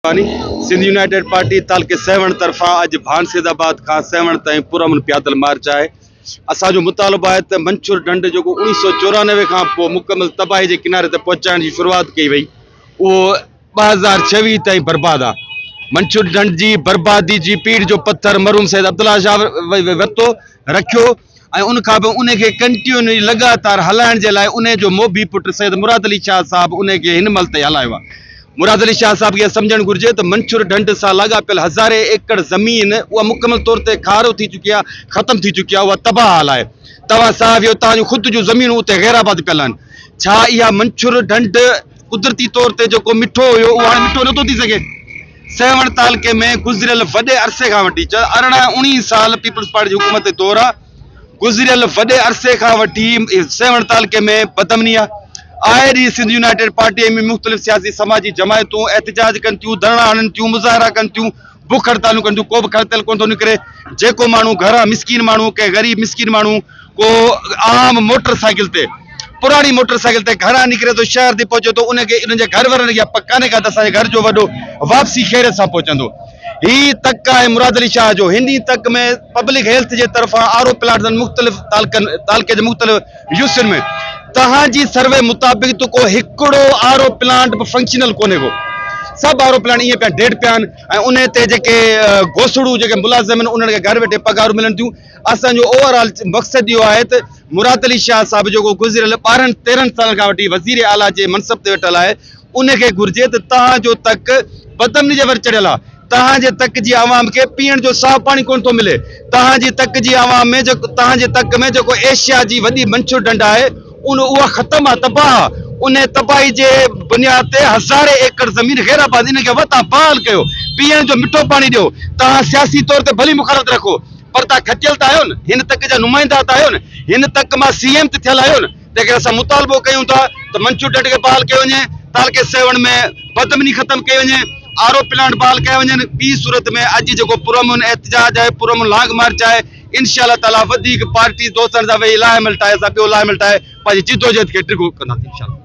Sindh United party तालके सेवण तरफा अज भानसेदाबाद का सेवण ताईं पुरमन प्यादल मार्च है। असो मुतालबो है तो मंसूर ढंढ जो 1994 का मुकम्मल तबाही के किनारे तक पहुंचाने की शुरुआत की वही वो 2026 ताईं बर्बाद है। मंसूर ढंढ की बर्बादी की पीढ़ जो पत्थर मरूम सैयद अब्दुल्ला शाह वरतो रखियो उन उनके कंटिन्यू लगातार हलाइण के लिए उन जो मोबी पुट सैयद मुराद अली शाह साहब उनके हिन मल ते हलायो आहे। मुराद अली शाह साहब के समझण घुर्जे तो मंसूर ढंढ से लागापियल हज़ारे एकड़ ज़मीन वह मुकम्मल तौर पर खारो थी चुकी है, खत्म थी चुकी है, वह तबाह हाल है। तव्हां साहब यो तव्हांजो खुद जो ज़मीन उते गैराबाद पियल आहिनि। छा इहा मंसूर ढंढ कुदरती तौर पर जो मिठो हुयो उहो हाणे मिठो नथो थी सघे। सेवण तालके में गुज़रियल वॾे अरसे खां वठी 18-19 साल पीपल्स पार्टी जी हुकूमत दौर आहे। गुज़रियल वॾे अरसे खां वठी सेवण तालके में बदमनी आहे। आए डी सिंध यूनाइटेड पार्टी में मुख्तलिफ सियासी समाजी जमायतों एहतजाज कन थियूं, धरना हणन थियूं, मुज़ाहरा कन थियूं, बुख हड़तालूं कन थियूं, को भी खड़तल कोन थो निकिरे। जेको माण्हू घर मिसकीन माण्हू के गरीब मिसकीन माण्हू को आम मोटरसाइकिल ते पुरानी मोटरसाइकिल ते घरां निकिरे तो शहर ते पहुचे तो उनके इनजे घर वरण या पकाने का असांजे घर जो वॾो वापसी खैर सां पहुचंदो। ही तक है मुराद अली शाह जो। हिंदी तक में पब्लिक हेल्थ के तरफा आरो प्लांट मुख्तलिफ तालके के मुख्तलिफ यूसन में तहां सर्वे मुताबिक तो को हिकड़ो आरो प्लांट फंक्शनल कोने को। सब आरो प्लांट ये पे डेड प्यान उन ते जेके घोसड़ू जेके मुलाजिम उन्हनि खे घर वेठे पगार मिलन थियूं। असांजो ओवरऑल मकसद इहो आहे त मुराद अली शाह साहब जो गुज़रियल 12-13 साल खां वठी वज़ीर आला जे मनसब ते वेठल आहे उनखे घुर्जे त तव्हांजो तक बदमनी जे वर चढ़ियल आहे। तहांजे तक जी आवाम के पीअण जो साफ़ पानी कोन थो मिले। तहांजी तक जी आवाम में जो तहांजे तक में जो एशिया जी वॾी मंसूर ढंढ आहे उहा ख़त्म आहे, तबाह। उन तबाही के बुनियाद ते हज़ारे एकड़ ज़मीन गैराबाद इनके वता बहाल कयो। पीअण जो मिठो पानी दियो। तहां सियासी तौर ते भली मुखालत रखो पर तहां खटियल त आहियो न, हिन तक जा नुमाइंदा त आहियो न, हिन तक मां CM ते थियल आहियो न। तंहिंखे असां मुतालबो कयूं था त मंसूर ढंढ खे बहाल कयो वञे, तालके सेवण में बदमनी ख़त्म कई वञे, आरो प्लांट बहाल कया वञनि। ॿी सूरत में अॼु जेको पुरअमन एहतजाज आहे, पुरअमन लांग मार्च आहे, इंशाअल्लाह ताला वधीक पार्टी दोस्तनि सां वेही लाइमल ठाहे असां ॿियो लाइमल ठाहे पंहिंजी जिदोजहद खे टिगो कंदासीं इंशाअल्लाह।